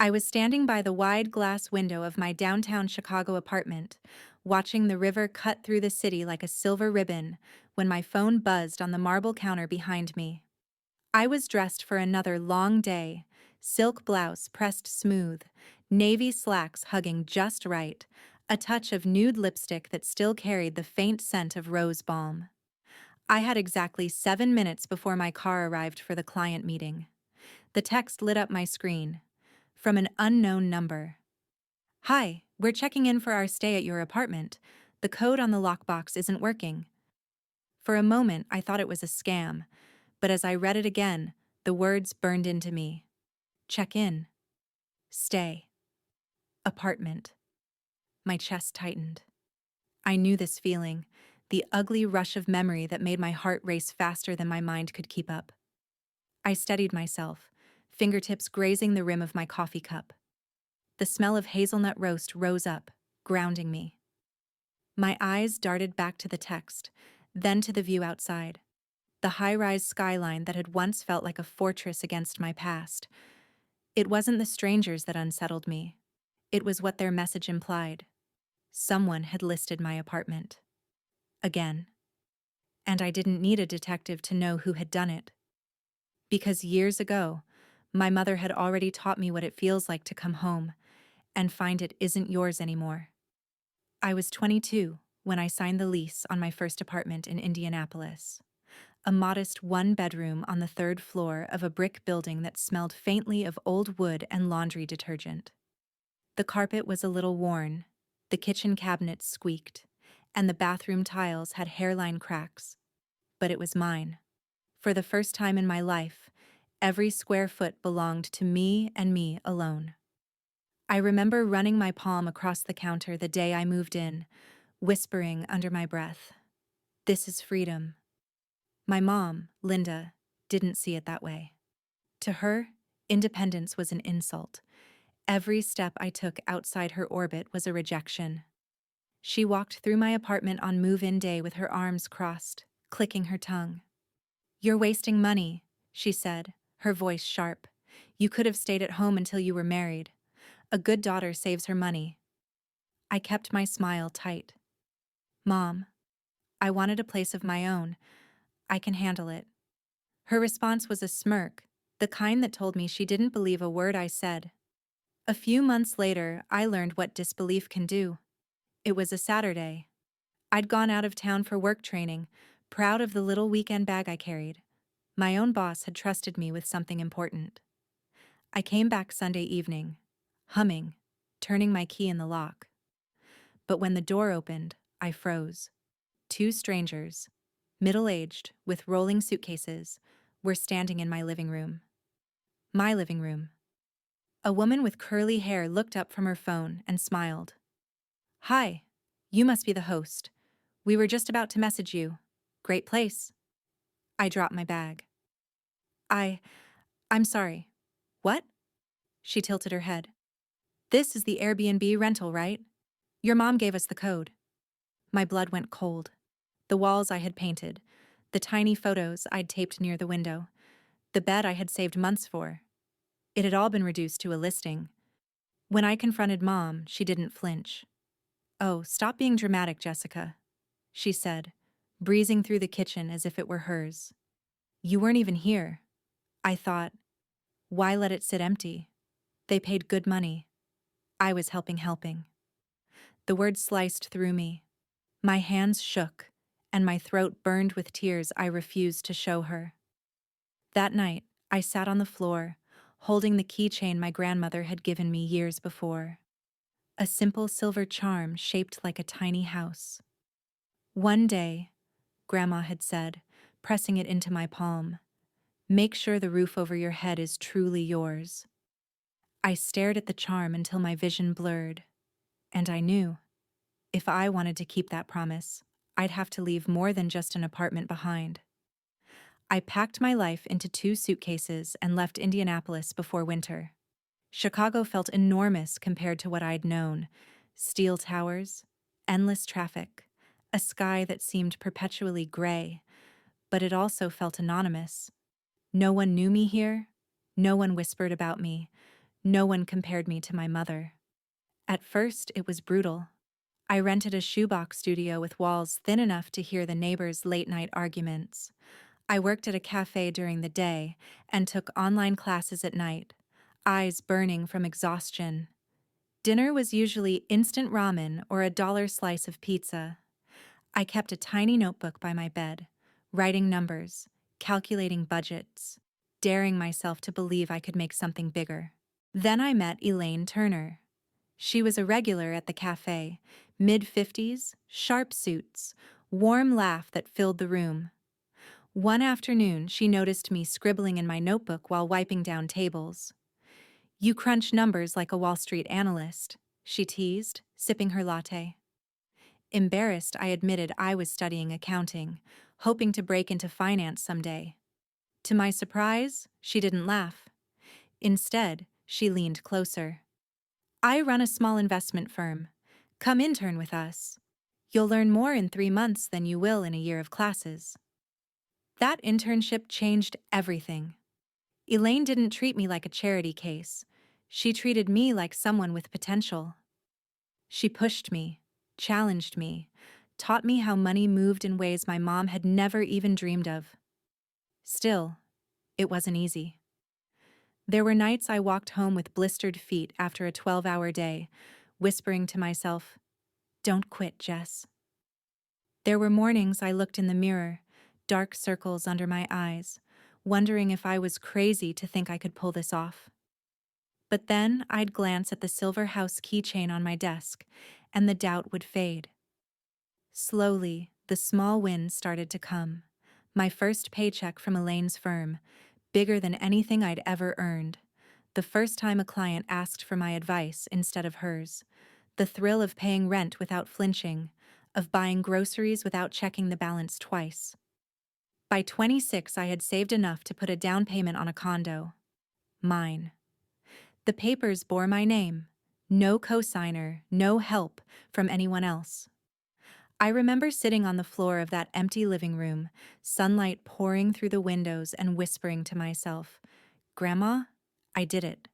I was standing by the wide glass window of my downtown Chicago apartment, watching the river cut through the city like a silver ribbon, when my phone buzzed on the marble counter behind me. I was dressed for another long day, silk blouse pressed smooth, navy slacks hugging just right, a touch of nude lipstick that still carried the faint scent of rose balm. I had exactly 7 minutes before my car arrived for the client meeting. The text lit up my screen. From an unknown number. "Hi, we're checking in for our stay at your apartment. The code on the lockbox isn't working." For a moment, I thought it was a scam, but as I read it again, the words burned into me. Check in. Stay. Apartment. My chest tightened. I knew this feeling, the ugly rush of memory that made my heart race faster than my mind could keep up. I steadied myself, fingertips grazing the rim of my coffee cup. The smell of hazelnut roast rose up, grounding me. My eyes darted back to the text, then to the view outside. The high-rise skyline that had once felt like a fortress against my past. It wasn't the strangers that unsettled me. It was what their message implied. Someone had listed my apartment. Again. And I didn't need a detective to know who had done it. Because years ago, my mother had already taught me what it feels like to come home and find it isn't yours anymore. I was 22 when I signed the lease on my first apartment in Indianapolis. A modest one-bedroom on the third floor of a brick building that smelled faintly of old wood and laundry detergent. The carpet was a little worn, the kitchen cabinets squeaked, and the bathroom tiles had hairline cracks. But it was mine. For the first time in my life, every square foot belonged to me and me alone. I remember running my palm across the counter the day I moved in, whispering under my breath, "This is freedom." My mom, Linda, didn't see it that way. To her, independence was an insult. Every step I took outside her orbit was a rejection. She walked through my apartment on move-in day with her arms crossed, clicking her tongue. "You're wasting money," she said, her voice sharp. "You could have stayed at home until you were married. A good daughter saves her money." I kept my smile tight. "Mom, I wanted a place of my own. I can handle it." Her response was a smirk, the kind that told me she didn't believe a word I said. A few months later, I learned what disbelief can do. It was a Saturday. I'd gone out of town for work training, proud of the little weekend bag I carried. My own boss had trusted me with something important. I came back Sunday evening, humming, turning my key in the lock. But when the door opened, I froze. Two strangers, middle-aged, with rolling suitcases, were standing in my living room. My living room. A woman with curly hair looked up from her phone and smiled. "Hi, you must be the host. We were just about to message you. Great place." I dropped my bag. I, I'm sorry. What?" She tilted her head. "This is the Airbnb rental, right? Your mom gave us the code." My blood went cold. The walls I had painted, the tiny photos I'd taped near the window, the bed I had saved months for. It had all been reduced to a listing. When I confronted Mom, she didn't flinch. "Oh, stop being dramatic, Jessica," she said, breezing through the kitchen as if it were hers. "You weren't even here." I thought, why let it sit empty? They paid good money. I was helping. The words sliced through me. My hands shook, and my throat burned with tears I refused to show her. That night, I sat on the floor, holding the keychain my grandmother had given me years before. A simple silver charm shaped like a tiny house. "One day," Grandma had said, pressing it into my palm, "make sure the roof over your head is truly yours." I stared at the charm until my vision blurred, and I knew, if I wanted to keep that promise, I'd have to leave more than just an apartment behind. I packed my life into 2 suitcases and left Indianapolis before winter. Chicago felt enormous compared to what I'd known. Steel towers, endless traffic, a sky that seemed perpetually gray, but it also felt anonymous. No one knew me here, no one whispered about me, No one compared me to my mother. At first, it was brutal. I rented a shoebox studio with walls thin enough to hear the neighbors' late-night arguments. I worked at a cafe during the day and took online classes at night, eyes burning from exhaustion. Dinner was usually instant ramen or a dollar slice of pizza. I kept a tiny notebook by my bed, writing numbers, calculating budgets, daring myself to believe I could make something bigger. Then I met Elaine Turner. She was a regular at the cafe, mid-50s, sharp suits, warm laugh that filled the room. One afternoon, she noticed me scribbling in my notebook while wiping down tables. "You crunch numbers like a Wall Street analyst," she teased, sipping her latte. Embarrassed, I admitted I was studying accounting, hoping to break into finance someday. To my surprise, she didn't laugh. Instead, she leaned closer. "I run a small investment firm. Come intern with us. You'll learn more in 3 months than you will in a year of classes." That internship changed everything. Elaine didn't treat me like a charity case. She treated me like someone with potential. She pushed me, challenged me, taught me how money moved in ways my mom had never even dreamed of. Still, it wasn't easy. There were nights I walked home with blistered feet after a 12-hour day, whispering to myself, "Don't quit, Jess." There were mornings I looked in the mirror, dark circles under my eyes, wondering if I was crazy to think I could pull this off. But then I'd glance at the silver house keychain on my desk, and the doubt would fade. Slowly, the small wins started to come. My first paycheck from Elaine's firm, bigger than anything I'd ever earned. The first time a client asked for my advice instead of hers. The thrill of paying rent without flinching, of buying groceries without checking the balance twice. By 26, I had saved enough to put a down payment on a condo. Mine. The papers bore my name. No cosigner, no help from anyone else. I remember sitting on the floor of that empty living room, sunlight pouring through the windows and whispering to myself, "Grandma, I did it."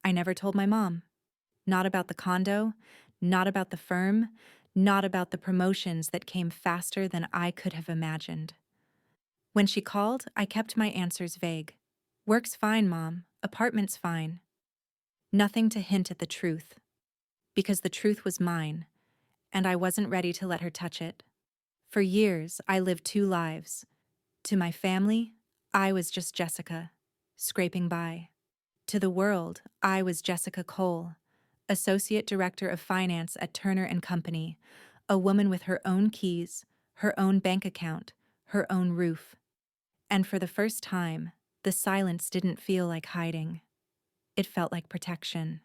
I never told my mom. Not about the condo, not about the firm, not about the promotions that came faster than I could have imagined. When she called, I kept my answers vague. "Work's fine, Mom. Apartment's fine." Nothing to hint at the truth. Because the truth was mine, and I wasn't ready to let her touch it. For years, I lived two lives. To my family, I was just Jessica, scraping by. To the world, I was Jessica Cole, Associate Director of Finance at Turner and Company, a woman with her own keys, her own bank account, her own roof. And for the first time, the silence didn't feel like hiding. It felt like protection.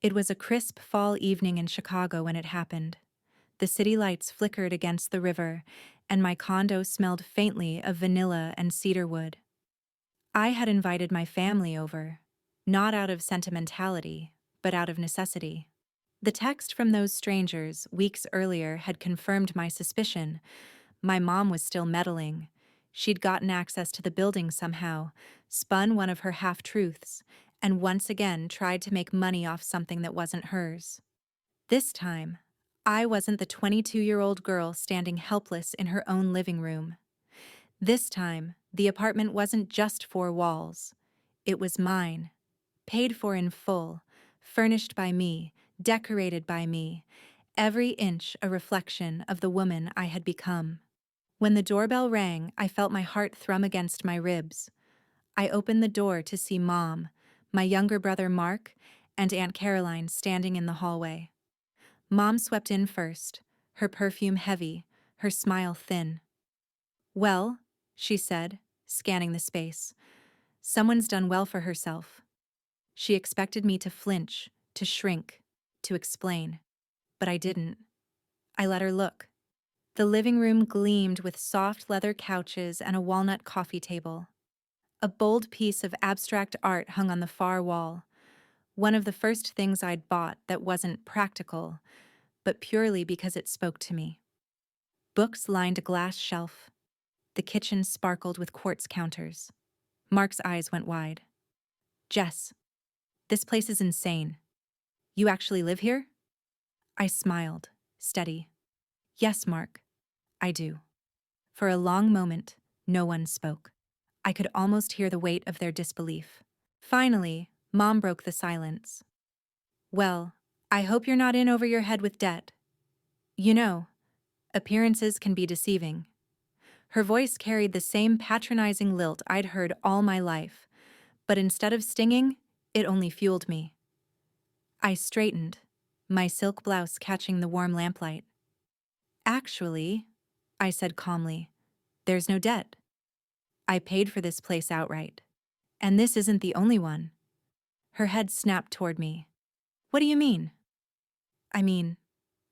It was a crisp fall evening in Chicago when it happened. The city lights flickered against the river, and my condo smelled faintly of vanilla and cedarwood. I had invited my family over, not out of sentimentality, but out of necessity. The text from those strangers weeks earlier had confirmed my suspicion. My mom was still meddling. She'd gotten access to the building somehow, spun one of her half-truths, and once again tried to make money off something that wasn't hers. This time, I wasn't the 22-year-old girl standing helpless in her own living room. This time, the apartment wasn't just four walls. It was mine, paid for in full, furnished by me, decorated by me, every inch a reflection of the woman I had become. When the doorbell rang, I felt my heart thrum against my ribs. I opened the door to see Mom, my younger brother Mark, and Aunt Caroline standing in the hallway. Mom swept in first, her perfume heavy, her smile thin. "Well," she said, scanning the space, "someone's done well for herself." She expected me to flinch, to shrink, to explain. But I didn't. I let her look. The living room gleamed with soft leather couches and a walnut coffee table. A bold piece of abstract art hung on the far wall, one of the first things I'd bought that wasn't practical, but purely because it spoke to me. Books lined a glass shelf. The kitchen sparkled with quartz counters. Mark's eyes went wide. "Jess." This place is insane. You actually live here? I smiled, steady. Yes, Mark, I do. For a long moment, no one spoke. I could almost hear the weight of their disbelief. Finally, Mom broke the silence. Well, I hope you're not in over your head with debt. You know, appearances can be deceiving. Her voice carried the same patronizing lilt I'd heard all my life, but instead of stinging, it only fueled me. I straightened, my silk blouse catching the warm lamplight. Actually, I said calmly, there's no debt. I paid for this place outright. And this isn't the only one. Her head snapped toward me. What do you mean? I mean,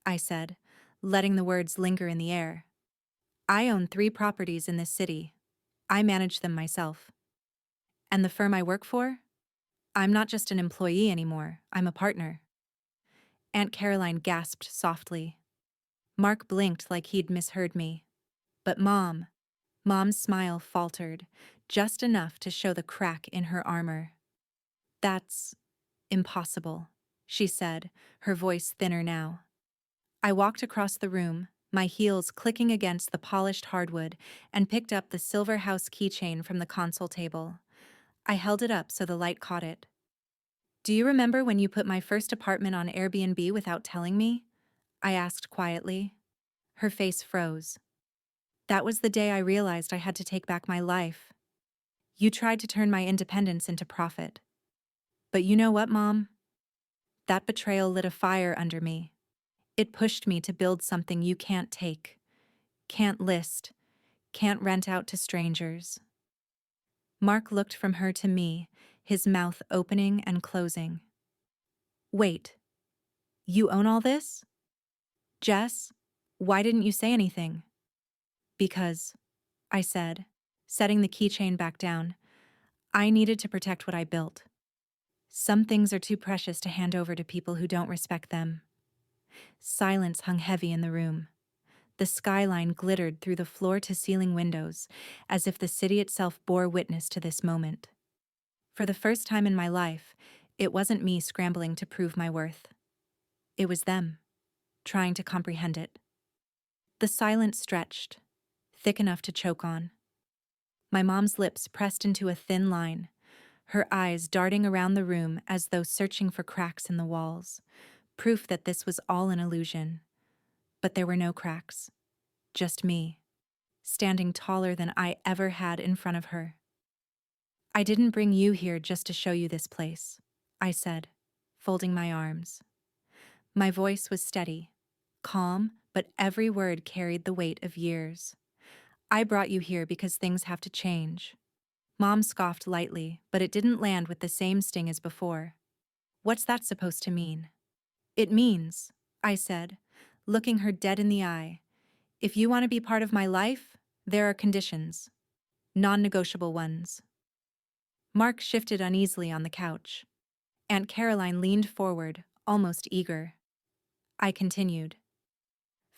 I said, letting the words linger in the air. I own 3 properties in this city. I manage them myself. And the firm I work for? I'm not just an employee anymore, I'm a partner. Aunt Caroline gasped softly. Mark blinked like he'd misheard me. But Mom's smile faltered, just enough to show the crack in her armor. That's impossible, she said, her voice thinner now. I walked across the room, my heels clicking against the polished hardwood, and picked up the silver house keychain from the console table. I held it up so the light caught it. Do you remember when you put my first apartment on Airbnb without telling me? I asked quietly. Her face froze. That was the day I realized I had to take back my life. You tried to turn my independence into profit. But you know what, Mom? That betrayal lit a fire under me. It pushed me to build something you can't take, can't list, can't rent out to strangers. Mark looked from her to me, his mouth opening and closing. Wait, you own all this? Jess, why didn't you say anything? Because, I said, setting the keychain back down, I needed to protect what I built. Some things are too precious to hand over to people who don't respect them. Silence hung heavy in the room. The skyline glittered through the floor-to-ceiling windows, as if the city itself bore witness to this moment. For the first time in my life, it wasn't me scrambling to prove my worth. It was them, trying to comprehend it. The silence stretched, thick enough to choke on. My mom's lips pressed into a thin line, her eyes darting around the room as though searching for cracks in the walls, proof that this was all an illusion. But there were no cracks, just me, standing taller than I ever had in front of her. I didn't bring you here just to show you this place, I said, folding my arms. My voice was steady, calm, but every word carried the weight of years. I brought you here because things have to change. Mom scoffed lightly, but it didn't land with the same sting as before. What's that supposed to mean? It means, I said, looking her dead in the eye, if you want to be part of my life, there are conditions. Non-negotiable ones. Mark shifted uneasily on the couch. Aunt Caroline leaned forward, almost eager. I continued.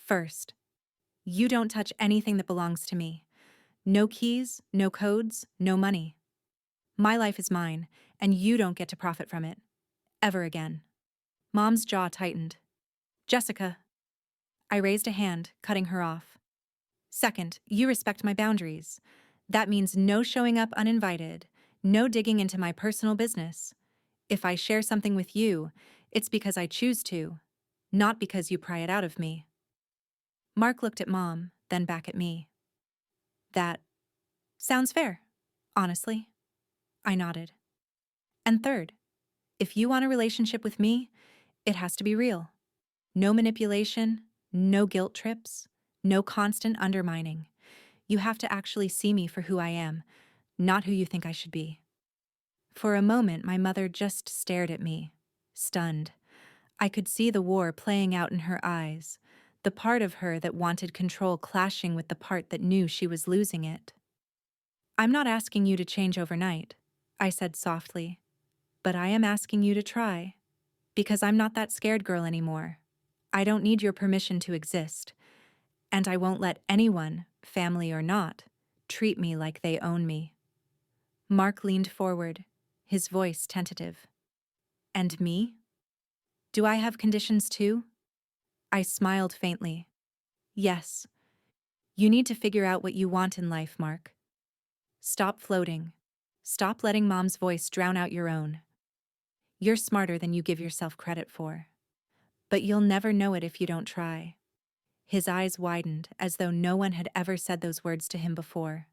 First, you don't touch anything that belongs to me. No keys, no codes, no money. My life is mine, and you don't get to profit from it. Ever again. Mom's jaw tightened. Jessica. I raised a hand, cutting her off. Second, you respect my boundaries. That means no showing up uninvited, no digging into my personal business. If I share something with you, it's because I choose to, not because you pry it out of me. Mark looked at Mom, then back at me. That sounds fair, honestly. I nodded. And third, if you want a relationship with me, it has to be real. No manipulation, no guilt trips, no constant undermining. You have to actually see me for who I am, not who you think I should be. For a moment, my mother just stared at me, stunned. I could see the war playing out in her eyes, the part of her that wanted control clashing with the part that knew she was losing it. I'm not asking you to change overnight, I said softly, but I am asking you to try, because I'm not that scared girl anymore. I don't need your permission to exist, and I won't let anyone, family or not, treat me like they own me. Mark leaned forward, his voice tentative. And me? Do I have conditions too? I smiled faintly. Yes. You need to figure out what you want in life, Mark. Stop floating. Stop letting mom's voice drown out your own. You're smarter than you give yourself credit for. But you'll never know it if you don't try. His eyes widened as though no one had ever said those words to him before.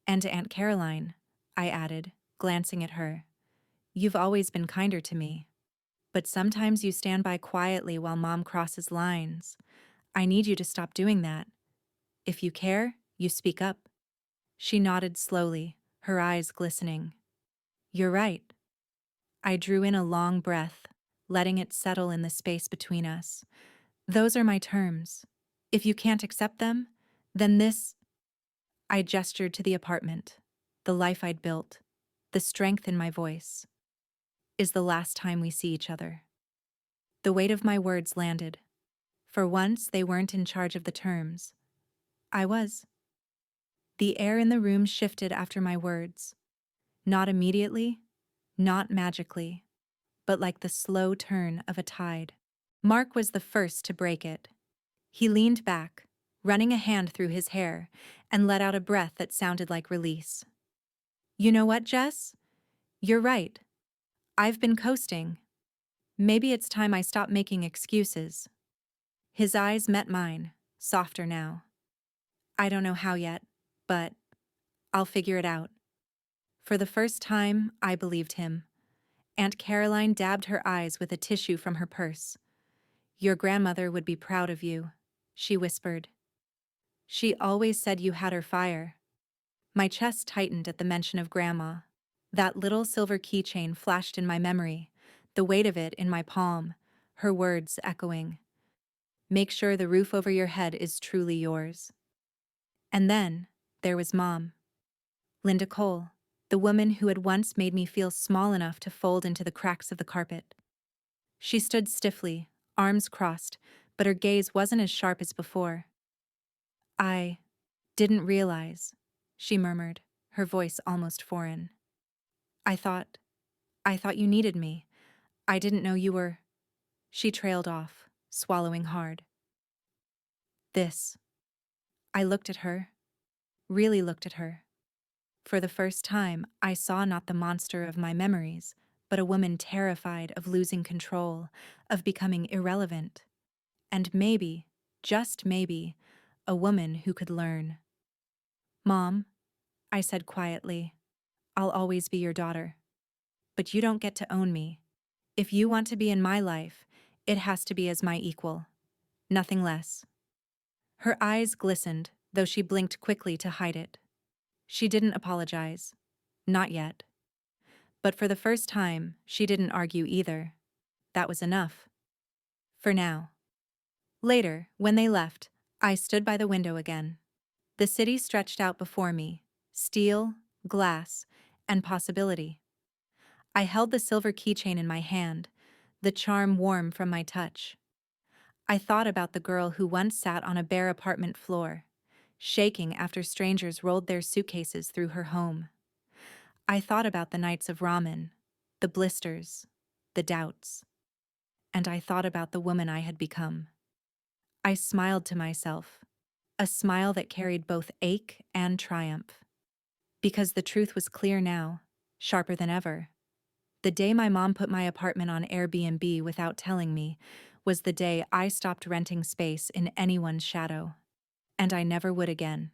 And to Aunt Caroline, I added, glancing at her. You've always been kinder to me. But sometimes you stand by quietly while Mom crosses lines. I need you to stop doing that. If you care, you speak up. She nodded slowly, her eyes glistening. You're right. I drew in a long breath, letting it settle in the space between us. Those are my terms. If you can't accept them, then this. I gestured to the apartment, the life I'd built, the strength in my voice. Is the last time we see each other. The weight of my words landed. For once, they weren't in charge of the terms. I was. The air in the room shifted after my words. Not immediately, not magically, but like the slow turn of a tide. Mark was the first to break it. He leaned back, running a hand through his hair, and let out a breath that sounded like release. You know what, Jess? You're right. I've been coasting. Maybe it's time I stop making excuses. His eyes met mine, softer now. I don't know how yet, but I'll figure it out. For the first time, I believed him. Aunt Caroline dabbed her eyes with a tissue from her purse. Your grandmother would be proud of you, she whispered. She always said you had her fire. My chest tightened at the mention of Grandma. That little silver keychain flashed in my memory, the weight of it in my palm, her words echoing. Make sure the roof over your head is truly yours. And then, there was Mom. Linda Cole, the woman who had once made me feel small enough to fold into the cracks of the carpet. She stood stiffly, arms crossed, but her gaze wasn't as sharp as before. I didn't realize, she murmured, her voice almost foreign. I thought you needed me. I didn't know you were. She trailed off, swallowing hard. This. I looked at her, really looked at her. For the first time, I saw not the monster of my memories, but a woman terrified of losing control, of becoming irrelevant. And maybe, just maybe, a woman who could learn. Mom, I said quietly, I'll always be your daughter. But you don't get to own me. If you want to be in my life, it has to be as my equal. Nothing less. Her eyes glistened, though she blinked quickly to hide it. She didn't apologize. Not yet. But for the first time, she didn't argue either. That was enough. For now. Later, when they left, I stood by the window again. The city stretched out before me, steel, glass, and possibility. I held the silver keychain in my hand, the charm warm from my touch. I thought about the girl who once sat on a bare apartment floor, shaking after strangers rolled their suitcases through her home. I thought about the nights of ramen, the blisters, the doubts. And I thought about the woman I had become. I smiled to myself, a smile that carried both ache and triumph. Because the truth was clear now, sharper than ever. The day my mom put my apartment on Airbnb without telling me was the day I stopped renting space in anyone's shadow. And I never would again.